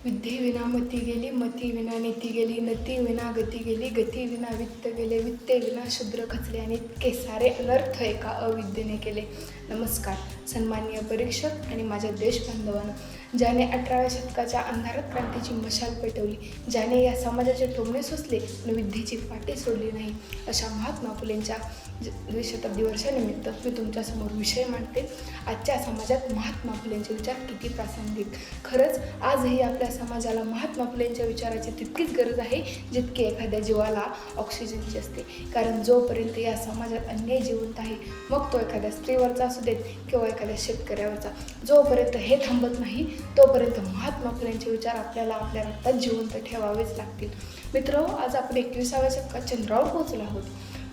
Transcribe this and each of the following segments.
विद्येविना मती गेली, मती विना नीती गेली, नती विना गती गेली, गती विना वित्त गेले, वित्ते विना शूद्र खचले आणि इतके सारे अनर्थ एका अविद्येने केले. नमस्कार सन्माननीय परीक्षक आणि माझ्या देशबांधवांनो, ज्याने 18व्या शतकाच्या अंधारात क्रांतीची मशाल पेटवली, ज्याने या समाजाचे टोमणे सुचले आणि विद्येची पाटे सोडली नाही, अशा महात्मा फुलेंच्या द्विशताब्दी वर्षानिमित्त मी तुमच्यासमोर विषय मांडते. आजच्या समाजात महात्मा फुलेंचे विचार किती प्रासंगिक. खरंच आजही आपल्या समाजाला महात्मा फुलेंच्या विचाराची तितकीच गरज आहे जितकी एखाद्या जीवाला ऑक्सिजनची असते. कारण जोपर्यंत या समाजात अन्याय जिवंत आहे, मग तो एखाद्या स्त्रीवरचा असू देत किंवा एखाद्या शेतकऱ्यावरचा, जोपर्यंत हे थांबत नाही तोपर्यंत महात्मा फुलेंचे विचार आपल्याला आपल्या रक्तात जिवंत ठेवावेच लागतील. मित्र, आज आपण 21व्या शतकात चंद्रावर पोहोचलो आहोत.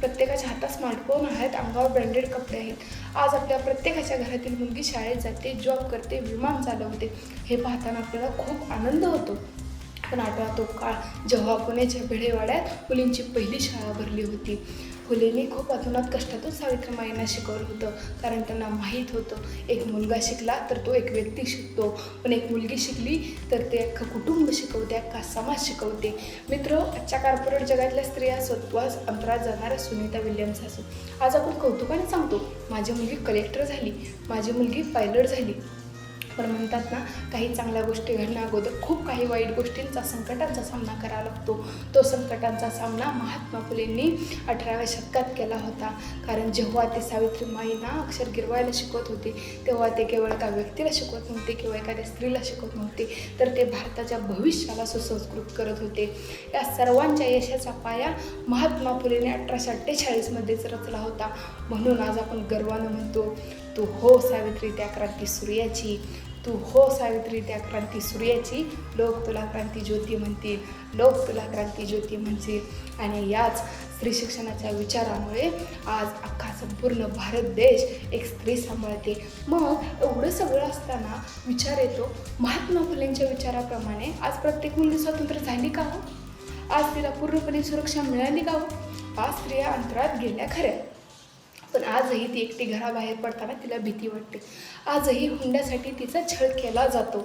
प्रत्येकाच्या हातात स्मार्टफोन आहेत, अंगावर ब्रँडेड कपडे आहेत. आज आपल्या प्रत्येकाच्या घरातील मुलगी शाळेत जाते, जॉब करते, विमान चालवते. हे पाहताना आपल्याला खूप आनंद होतो. पण आठवा तो काळ जेव्हा पुण्याच्या भिडेवाड्यात मुलींची पहिली शाळा भरली होती. फुलेंनी खूप अतोनात कष्टातून सावित्रीमाईंना शिकवलं होतं. कारण त्यांना माहीत होतं, एक मुलगा शिकला तर तो एक व्यक्ती शिकतो, पण एक मुलगी शिकली तर ते अख्खं कुटुंब शिकवते, अख्खा समाज शिकवते. मित्र, आजच्या कॉर्पोरेट जगातल्या स्त्रिया स्वत्वास अंतरात जाणाऱ्या सुनीता विल्यम्स असो. आज आपण कौतुकाने सांगतो, माझी मुलगी कलेक्टर झाली, माझी मुलगी पायलट झाली. पण म्हणतात ना, काही चांगल्या गोष्टी घडण्या अगोदर खूप काही वाईट गोष्टींचा, संकटांचा सामना करावा लागतो. तो संकटांचा सामना महात्मा फुलेंनी 18व्या शतकात केला होता. कारण जेव्हा ते सावित्रीमाईंना अक्षर गिरवायला शिकवत होते, तेव्हा ते केवळ एका व्यक्तीला शिकवत नव्हते किंवा एखाद्या स्त्रीला शिकवत नव्हते, तर ते भारताच्या भविष्याला सुसंस्कृत करत होते. या सर्वांच्या यशाचा पाया महात्मा फुलेंनी 1848मध्येच रचला होता. म्हणून आज आपण गर्वानं म्हणतो, तू हो सावित्री त्या क्रांती सूर्याची, तू हो सावित्री त्या क्रांती सूर्याची. लोक तुला क्रांती ज्योती म्हणतील, लोक तुला क्रांती ज्योती म्हणतील. आणि याच स्त्री शिक्षणाच्या विचारामुळे आज अख्खा संपूर्ण भारत देश एक स्त्री सांभाळते. मग एवढं सगळं असताना विचार येतो, महात्मा फुलेंच्या विचाराप्रमाणे आज प्रत्येक मुलगी स्वतंत्र झाली का हो? आज तिला पूर्णपणे सुरक्षा मिळाली का हो? आज स्त्रिया अंतरात गेल्या खऱ्या, पण आजही ती एकटी घराबाहेर पडताना तिला भीती वाटते. आजही हुंड्यासाठी तिचा छळ केला जातो.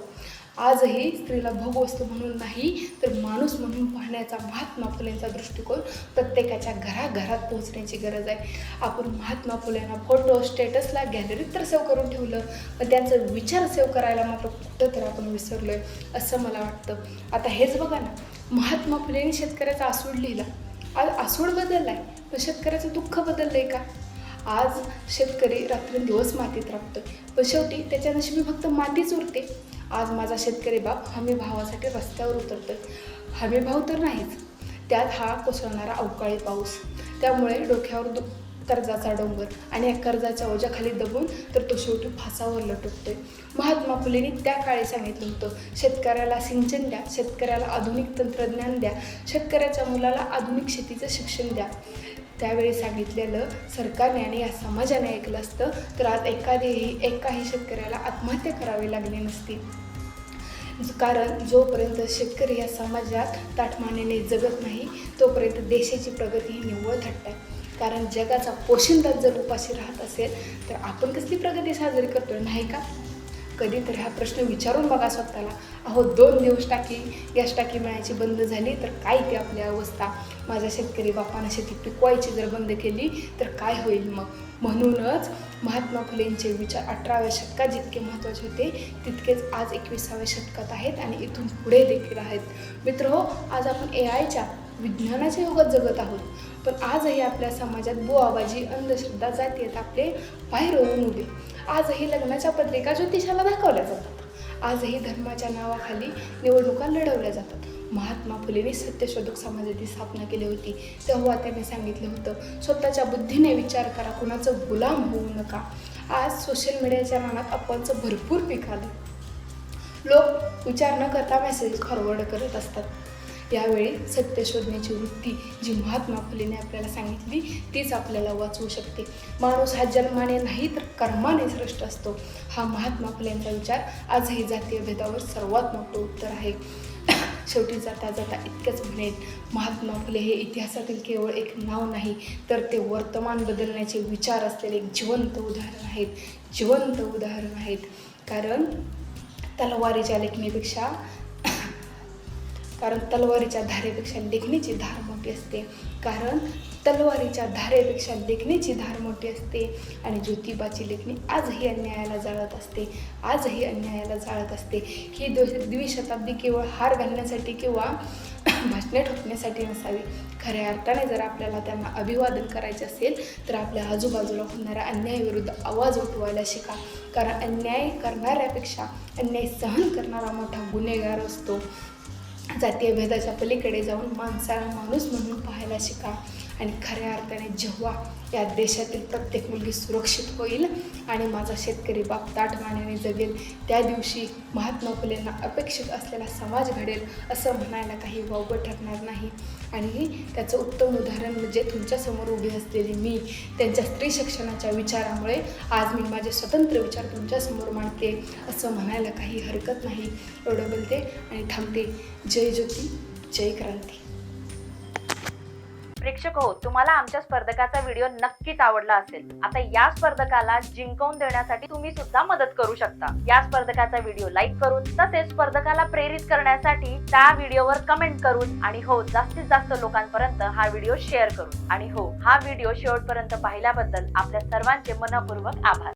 आजही स्त्रीला भोगवस्तू म्हणून नाही तर माणूस म्हणून पाहण्याचा महात्मा फुलेंचा दृष्टिकोन प्रत्येकाच्या घराघरात पोहोचण्याची गरज आहे. आपण महात्मा फुलेंना फोटो, स्टेटसला, गॅलरीत तर सेव्ह करून ठेवलं, पण त्यांचं विचार सेव्ह करायला मात्र कुठं तर आपण विसरलो आहे असं मला वाटतं. आता हेच बघा ना, महात्मा फुलेंनी शेतकऱ्याचा आसूड लिहिला. आज आसूड बदलला आहे, पण शेतकऱ्याचं दुःख बदललं आहे का? आज शेतकरी रात्रंदिवस मातीत राबतो, पण शेवटी त्याच्या नशिबी फक्त मातीच उरते. आज माझा शेतकरी बाप हमी भावासाठी रस्त्यावर उतरतोय. हमी भाव तर नाहीच, त्यात हा कोसळणारा अवकाळी पाऊस, त्यामुळे डोक्यावर कर्जाचा डोंगर आणि या कर्जाच्या ओझ्याखाली दबून तर तो शेवटी फासावर लटकतोय. महात्मा फुलेंनी त्या काळी सांगितलं होतं, शेतकऱ्याला सिंचन द्या, शेतकऱ्याला आधुनिक तंत्रज्ञान द्या, शेतकऱ्याच्या मुलाला आधुनिक शेतीचं शिक्षण द्या. त्यावेळी सांगितलेलं सरकारने आणि या समाजाने ऐकलं असतं तर आज एकाही शेतकऱ्याला आत्महत्या करावी लागली नसती. कारण जोपर्यंत शेतकरी या समाजात ताठमानेने जगत नाही तोपर्यंत देशाची प्रगती ही निव्वळ थट्ट आहे. कारण जगाचा पोशिंदा जर उपाशी राहत असेल तर आपण कसली प्रगती साजरी करतोय, नाही का? कधी तर हा प्रश्न विचारून बघा स्वतःला. अहो, 2 दिवस गॅस टाकी मिळायची बंद झाली तर काय ती आपली अवस्था. माझ्या शेतकरी बापानं शेती पिकवायची जर बंद केली तर काय होईल मग? म्हणूनच महात्मा फुलेंचे विचार 18व्या शतकात जितके महत्त्वाचे होते तितकेच आज 21व्या शतकात आहेत आणि इथून पुढे देखील आहेत. मित्रहो, आज आपण AIच्या विज्ञानाच्या युगात जगत आहोत, पण आजही आपल्या समाजात बुवाबाजी, अंधश्रद्धा, जातीयता आपले पाय रोवून उभे. आजही लग्नाच्या पत्रिका ज्योतिषाला दाखवल्या जातात. आजही धर्माच्या नावाखाली निवडणुका लढवल्या जातात. महात्मा फुलेंनी सत्यशोधक समाजाची स्थापना केली होती. तेव्हा त्यांनी सांगितलं होतं, स्वतःच्या बुद्धीने विचार करा, कुणाचं गुलाम होऊ नका. आज सोशल मीडियाच्या रानात अफवांचं भरपूर पीक आलं. लोक विचार न करता मेसेज फॉरवर्ड करत असतात. यावेळी सत्य शोधण्याची वृत्ती जी महात्मा फुलेंनी आपल्याला सांगितली तीच आपल्याला वाचवू शकते. माणूस हा जन्माने नाही तर कर्माने श्रेष्ठ असतो. हा महात्मा फुलेंचा विचार आजही जातीय भेदावर सर्वात मोठं उत्तर आहे. शेवटी जाता जाता इतकंच म्हणेन, महात्मा फुले हे इतिहासातील केवळ एक नाव नाही तर ते वर्तमान बदलण्याचे विचार असलेले एक जिवंत उदाहरण आहेत. कारण तलवारीच्या लेखणीपेक्षा कारण तलवारीच्या धारेपेक्षा लेखणीची धार मोठी असते. कारण तलवारीच्या धारेपेक्षा लेखणीची धार मोठी असते. आणि ज्योतिबाची लेखणी आजही अन्यायाला जाळत असते, आजही अन्यायाला जाळत असते. ही द्विशताब्दी केवळ हार घालण्यासाठी किंवा भाषणे ठोकण्यासाठी नसावी. खऱ्या अर्थाने जर आपल्याला त्यांना अभिवादन करायचे असेल तर आपल्या आजूबाजूला होणाऱ्या अन्यायाविरुद्ध आवाज उठवायला शिका. कारण अन्याय करणाऱ्यापेक्षा अन्याय सहन करणारा मोठा गुन्हेगार असतो. जातीय भेदाच्या पलीकडे जाऊन माणसाला माणूस म्हणून पाहायला शिका. आणि खऱ्या अर्थाने जेव्हा या देशातील प्रत्येक मुलगी सुरक्षित होईल आणि माझा शेतकरी बाप ताठमानेने जगेल, त्या दिवशी महात्मा फुलेंना अपेक्षित असलेला समाज घडेल असं म्हणायला काही वावगं ठरणार नाही. आणि त्याचं उत्तम उदाहरण म्हणजे तुमच्यासमोर उभी असलेली मी. त्यांच्या स्त्री शिक्षणाच्या विचारामुळे आज मी माझे स्वतंत्र विचार तुमच्यासमोर मांडते असं म्हणायला काही हरकत नाही. एवढं बोलते आणि थांबते. जय ज्योती, जय क्रांती. प्रेक्षक हो, तुम्हाला आमच्या स्पर्धकाचा व्हिडिओ नक्कीच आवडला असेल. आता या स्पर्धकाला जिंकवून देण्यासाठी तुम्ही सुद्धा मदत करू शकता. या स्पर्धकाचा व्हिडिओ लाईक करून, तसेच स्पर्धकाला प्रेरित करण्यासाठी त्या व्हिडिओवर कमेंट करून, आणि हो, जास्तीत जास्त लोकांपर्यंत हा व्हिडिओ शेअर करून, आणि हो, हा व्हिडिओ शेवटपर्यंत पाहिल्याबद्दल आपल्या सर्वांचे मनपूर्वक आभार.